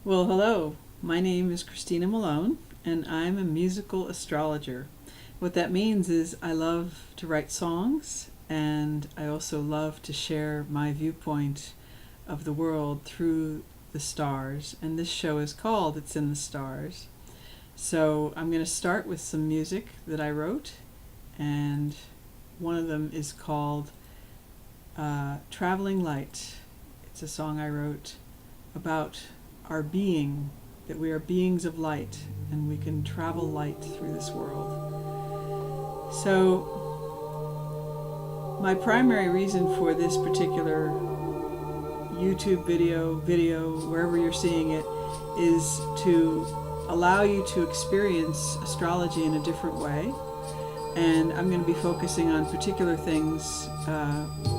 Well, hello. My name is Christina Malone, and I'm a musical astrologer. What that means is I love to write songs, and I also love to share my viewpoint of the world through the stars. And this show is called It's in the Stars. So I'm going to start with some music that I wrote, and one of them is called Traveling Light. It's a song I wrote about our being, that we are beings of light and we can travel light through this world. So my primary reason for this particular YouTube video, wherever you're seeing it, is to allow you to experience astrology in a different way. And I'm going to be focusing on particular things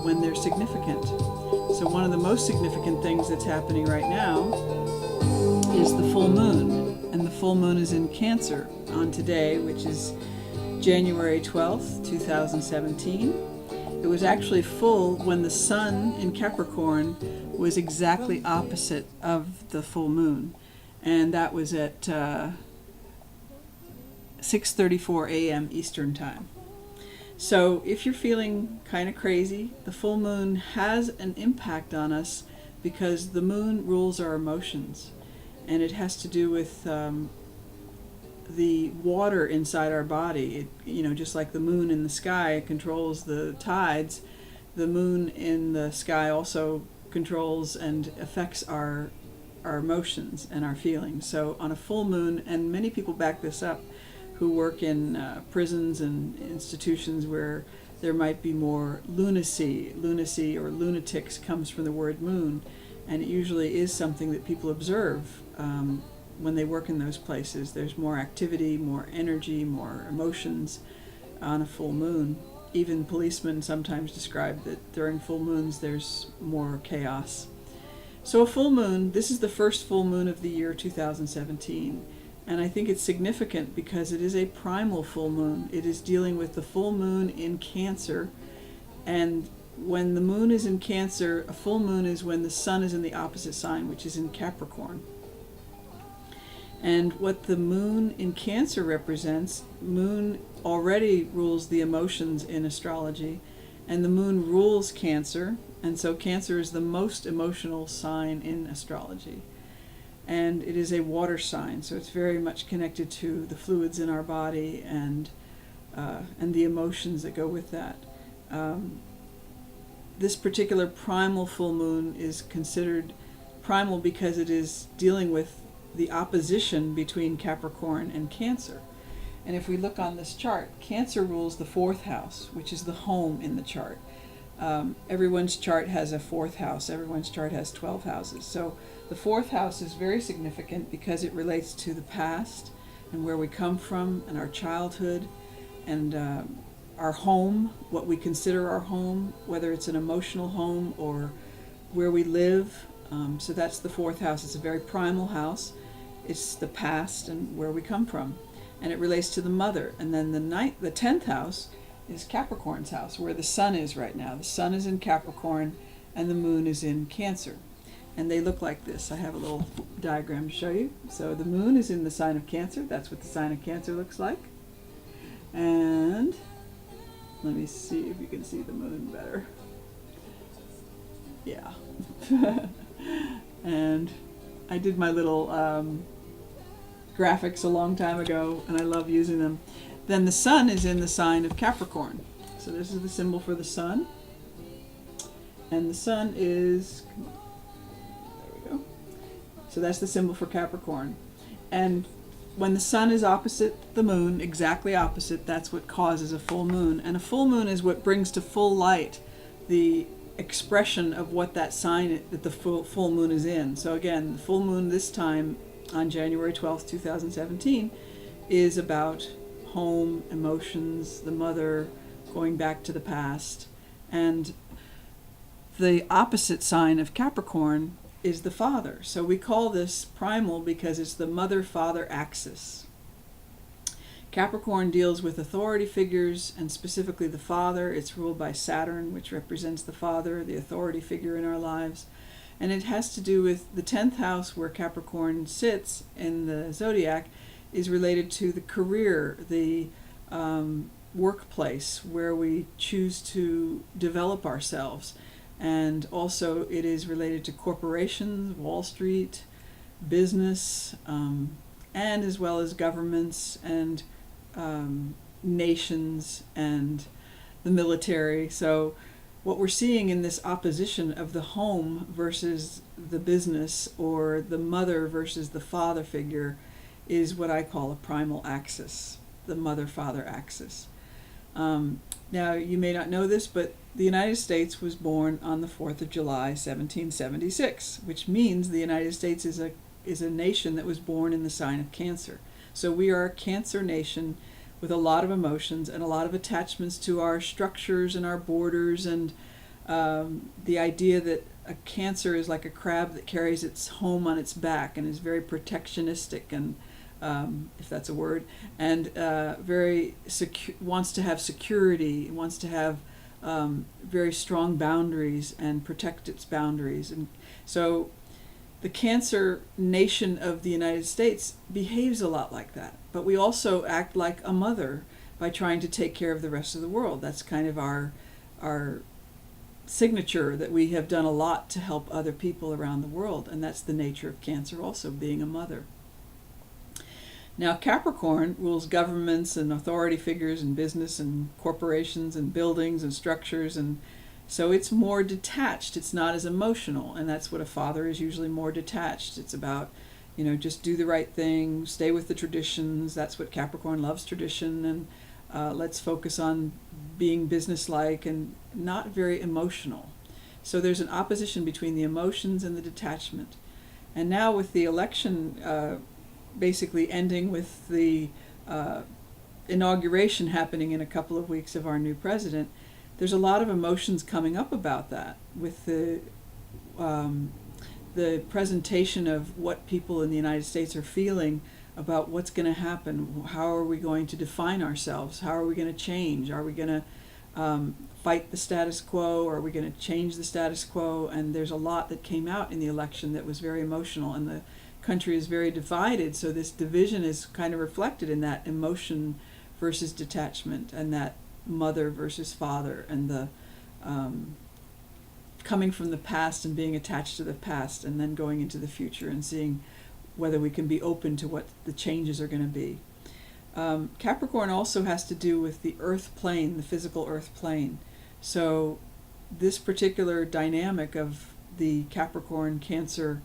when they're significant. So one of the most significant things that's happening right now is the full moon. And the full moon is in Cancer on today, which is January 12th, 2017. It was actually full when the sun in Capricorn was exactly opposite of the full moon. And that was at 6:34 a.m. Eastern Time. So if you're feeling kind of crazy, the full moon has an impact on us because the moon rules our emotions. And it has to do with the water inside our body. Just like the moon in the sky controls the tides, the moon in the sky also controls and affects our emotions and our feelings. So on a full moon, and many people back this up who work in prisons and institutions where there might be more lunacy or lunatics comes from the word moon, and it usually is something that people observe when they work in those places. There's more activity, more energy, more emotions on a full moon. Even policemen sometimes describe that during full moons there's more chaos. So a full moon, this is the first full moon of the year 2017. And I think it's significant because it is a primal full moon. It is dealing with the full moon in Cancer. And when the moon is in Cancer, a full moon is when the sun is in the opposite sign, which is in Capricorn. And what the moon in Cancer represents, moon already rules the emotions in astrology, and the moon rules Cancer, and so Cancer is the most emotional sign in astrology. And it is a water sign, so it's very much connected to the fluids in our body and the emotions that go with that. This particular primal full moon is considered primal because it is dealing with the opposition between Capricorn and Cancer. And if we look on this chart, Cancer rules the fourth house, which is the home in the chart. Everyone's chart has a fourth house. Everyone's chart has 12 houses. So the fourth house is very significant because it relates to the past and where we come from and our childhood and our home, what we consider our home, whether it's an emotional home or where we live. So that's the fourth house. It's a very primal house. It's the past and where we come from. And it relates to the mother. And then the 10th house is Capricorn's house, where the sun is right now. The sun is in Capricorn and the moon is in Cancer. And they look like this. I have a little diagram to show you. So the moon is in the sign of Cancer. That's what the sign of Cancer looks like. And let me see if you can see the moon better. Yeah. And I did my little graphics a long time ago, and I love using them. Then the sun is in the sign of Capricorn. So this is the symbol for the sun. And the sun is, there we go. So that's the symbol for Capricorn. And when the sun is opposite the moon, exactly opposite, that's what causes a full moon. And a full moon is what brings to full light the expression of what that sign that the full moon is in. So again, the full moon this time on January 12th, 2017 is about home, emotions, the mother, going back to the past. And the opposite sign of Capricorn is the father. So we call this primal because it's the mother-father axis. Capricorn deals with authority figures and specifically the father. It's ruled by Saturn, which represents the father, the authority figure in our lives. And it has to do with the 10th house where Capricorn sits in the zodiac is related to the career, the workplace where we choose to develop ourselves. And also it is related to corporations, Wall Street, business, and as well as governments and nations and the military. So what we're seeing in this opposition of the home versus the business, or the mother versus the father figure, is what I call a primal axis, the mother-father axis. Now, you may not know this, but the United States was born on the 4th of July, 1776, which means the United States is a nation that was born in the sign of Cancer. So we are a Cancer nation with a lot of emotions and a lot of attachments to our structures and our borders, and the idea that a Cancer is like a crab that carries its home on its back and is very protectionistic, and if that's a word, and very wants to have security, wants to have very strong boundaries and protect its boundaries. And so the Cancer nation of the United States behaves a lot like that. But we also act like a mother by trying to take care of the rest of the world. That's kind of our signature, that we have done a lot to help other people around the world. And that's the nature of Cancer also, being a mother. Now, Capricorn rules governments and authority figures and business and corporations and buildings and structures, and so it's more detached. It's not as emotional, and that's what a father is usually, more detached. It's about, just do the right thing, stay with the traditions. That's what Capricorn loves, tradition, and let's focus on being businesslike and not very emotional. So there's an opposition between the emotions and the detachment. And now with the election basically ending with the inauguration happening in a couple of weeks of our new president, there's a lot of emotions coming up about that, with the presentation of what people in the United States are feeling about what's going to happen. How are we going to define ourselves? How are we going to change? Are we going to fight the status quo? Or are we going to change the status quo? And there's a lot that came out in the election that was very emotional, and the country is very divided. So this division is kind of reflected in that emotion versus detachment, and that mother versus father, and the coming from the past and being attached to the past, and then going into the future and seeing whether we can be open to what the changes are going to be. Capricorn also has to do with the earth plane, the physical earth plane. So this particular dynamic of the Capricorn Cancer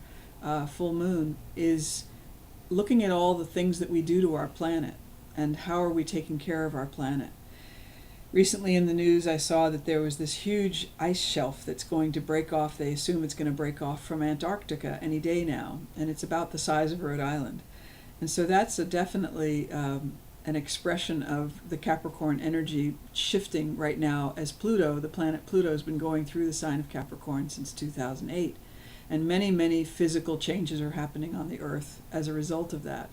full moon is looking at all the things that we do to our planet, and how are we taking care of our planet. Recently in the news, I saw that there was this huge ice shelf that's going to break off. They assume it's going to break off from Antarctica any day now, and it's about the size of Rhode Island. And so that's definitely an expression of the Capricorn energy shifting right now, as Pluto, the planet Pluto, has been going through the sign of Capricorn since 2008. And many, many physical changes are happening on the Earth as a result of that.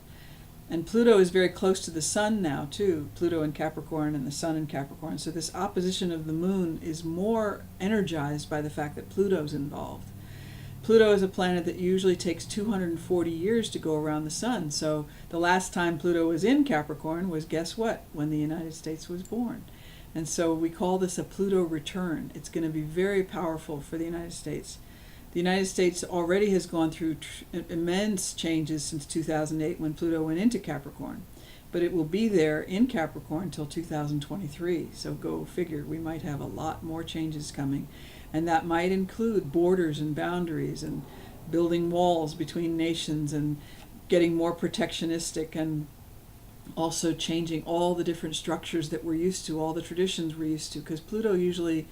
And Pluto is very close to the Sun now, too. Pluto in Capricorn and the Sun in Capricorn. So this opposition of the Moon is more energized by the fact that Pluto's involved. Pluto is a planet that usually takes 240 years to go around the Sun. So the last time Pluto was in Capricorn was, guess what? When the United States was born. And so we call this a Pluto return. It's going to be very powerful for the United States. The United States already has gone through immense changes since 2008 when Pluto went into Capricorn. But it will be there in Capricorn until 2023. So go figure, we might have a lot more changes coming. And that might include borders and boundaries, and building walls between nations, and getting more protectionistic, and also changing all the different structures that we're used to, all the traditions we're used to. Because Pluto usually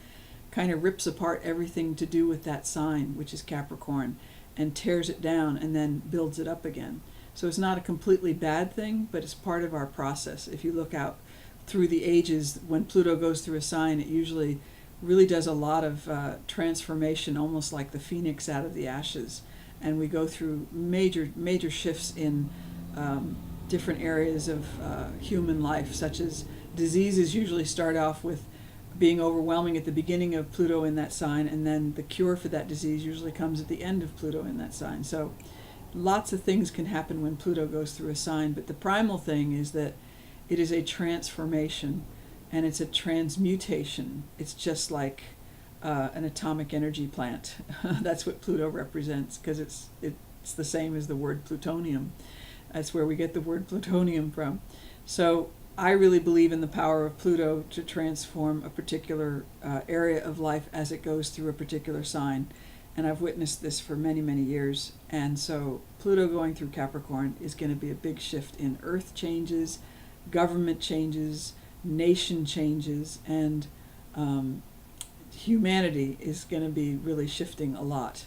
kind of rips apart everything to do with that sign, which is Capricorn, and tears it down and then builds it up again. So it's not a completely bad thing, but it's part of our process. If you look out through the ages, when Pluto goes through a sign, it usually really does a lot of transformation, almost like the phoenix out of the ashes. And we go through major shifts in different areas of human life, such as diseases usually start off with being overwhelming at the beginning of Pluto in that sign, and then the cure for that disease usually comes at the end of Pluto in that sign. So lots of things can happen when Pluto goes through a sign, but the primal thing is that it is a transformation and it's a transmutation. It's just like an atomic energy plant. That's what Pluto represents, because it's the same as the word plutonium. That's where we get the word plutonium from. So I really believe in the power of Pluto to transform a particular area of life as it goes through a particular sign. And I've witnessed this for many, many years. And so Pluto going through Capricorn is going to be a big shift in earth changes, government changes, nation changes, and humanity is going to be really shifting a lot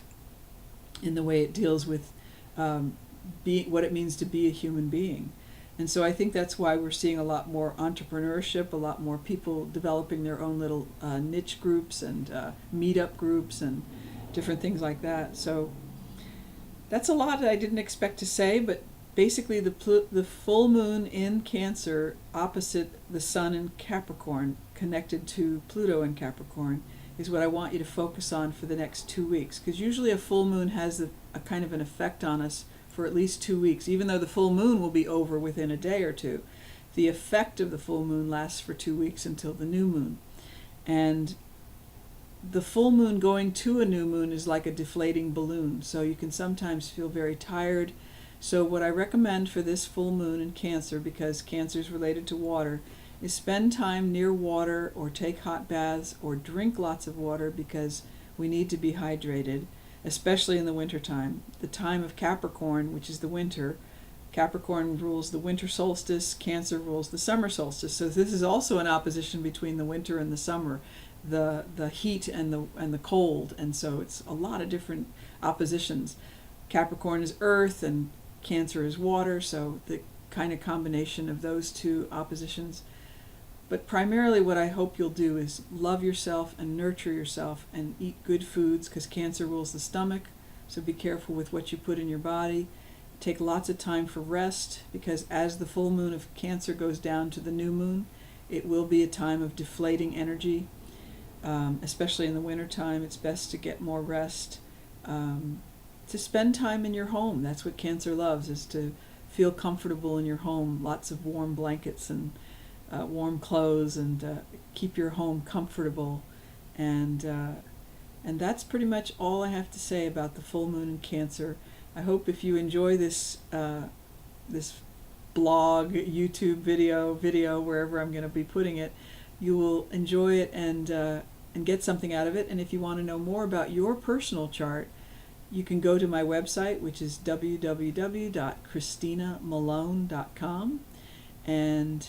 in the way it deals with what it means to be a human being. And so I think that's why we're seeing a lot more entrepreneurship, a lot more people developing their own little niche groups and meetup groups and different things like that. So that's a lot that I didn't expect to say, but basically the full moon in Cancer opposite the sun in Capricorn, connected to Pluto in Capricorn, is what I want you to focus on for the next 2 weeks. Because usually a full moon has a kind of an effect on us for at least 2 weeks. Even though the full moon will be over within a day or two, the effect of the full moon lasts for 2 weeks until the new moon. And the full moon going to a new moon is like a deflating balloon, so you can sometimes feel very tired. So what I recommend for this full moon in Cancer, because Cancer is related to water, is spend time near water or take hot baths or drink lots of water, because we need to be hydrated, especially in the wintertime. The time of Capricorn, which is the winter, Capricorn rules the winter solstice, Cancer rules the summer solstice. So this is also an opposition between the winter and the summer, the heat and the cold, and so it's a lot of different oppositions. Capricorn is earth and Cancer is water, so the kind of combination of those two oppositions. But primarily what I hope you'll do is love yourself and nurture yourself and eat good foods, because Cancer rules the stomach, so be careful with what you put in your body. Take lots of time for rest, because as the full moon of Cancer goes down to the new moon, it will be a time of deflating energy, especially in the wintertime. It's best to get more rest, to spend time in your home. That's what Cancer loves, is to feel comfortable in your home, lots of warm blankets and warm clothes, and keep your home comfortable. And that's pretty much all I have to say about the full moon in Cancer. I hope if you enjoy this this blog, YouTube video, wherever I'm going to be putting it, you will enjoy it and get something out of it. And if you want to know more about your personal chart, you can go to my website, which is www.christinamalone.com, and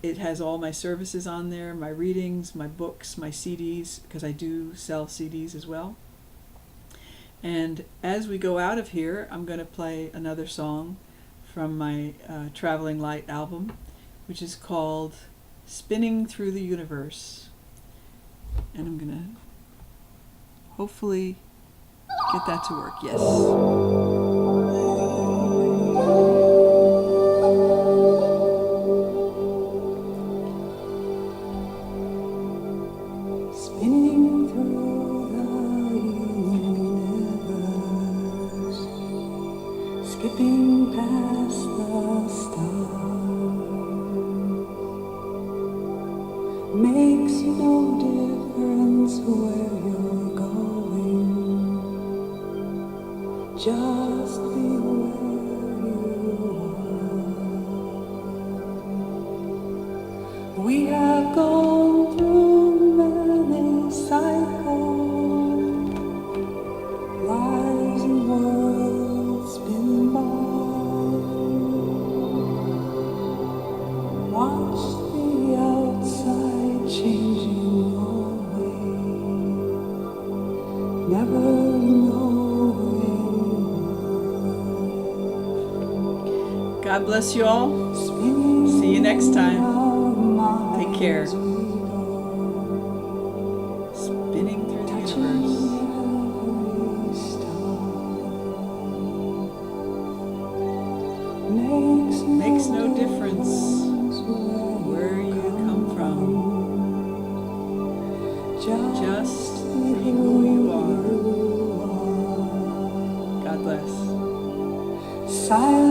it has all my services on there, my readings, my books, my CDs, because I do sell CDs as well. And as we go out of here, I'm going to play another song from my Traveling Light album, which is called Spinning Through the Universe. And I'm going to hopefully get that to work. Yes. Spinning through the universe, skipping past the stars, makes no difference where you're going, just be where you are. We have gone through many cycles, lives and worlds spin by. Watch the outside changing your way, never knowing. God bless you all. See you next time. Take care. Spinning through the universe. Makes no difference where you come from. Just be who you are. God bless. Silence.